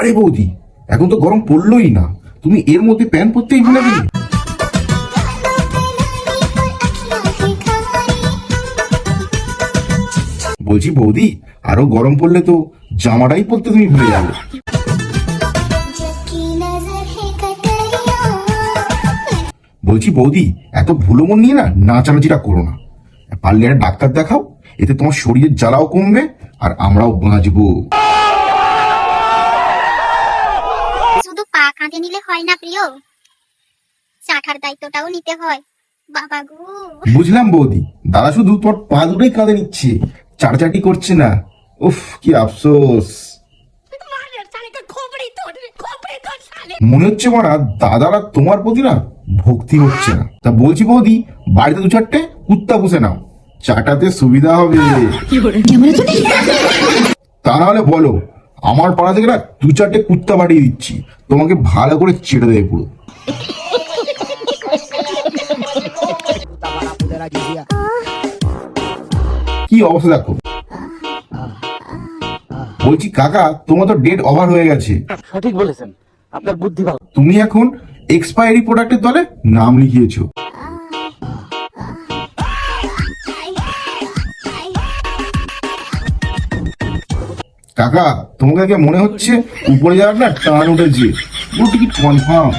আরে বৌদি, এখন তো গরম পড়লোই না, তুমি এর মধ্যে প্যান্ট পরতেই ভুলে গেলে। বলছি বৌদি, আরো গরম পড়লে তো জামাটাই পরতে তুমি ভুলে যাবে। বলছি বৌদি, এত ভুলো মন নিয়ে না নাচানাচিটা করো না, পারলে একটা ডাক্তার দেখাও, এতে তোমার শরীরের জ্বালাও কমবে আর আমরাও বাঁচবো। শুধু পা কাঁধে নিলে হয় না প্রিয়, চাটার দায়িত্বটাও নিতে হয় বাবা গো। বুঝলাম বৌদি, দাদা শুধু তোমার পা দুটোই কাঁধে নিচ্ছে, চাটাচাটি করছে না। উফ, কি আফসোস। মনে হচ্ছে মারা দাদারা তোমার প্রতি না ভক্তি হচ্ছে না। তা বলছি বৌদি, বাড়িতে দু চারটে কুত্তা পুষে নাও, চাটাতে সুবিধা হবে। তা নাহলে বলো, আমার পাড়া থেকে না দু চারটে কুত্তা পাঠিয়ে দিচ্ছি, তোমাকে ভালো করে চেটে দেবে পুরো। কি অবস্থা দেখো। বলছি কাকা, তোমার তো ডেট ওভার হয়ে গেছে। সঠিক বলেছেন, আপনার বুদ্ধি ভালো। তুমি এখন এক্সপায়ারি প্রোডাক্টের দলে নাম লিখিয়েছো। কাকা, তোমাকে মনে হচ্ছে উপরে যাওয়ার না টান উঠেছে, টিকিট কনফার্ম।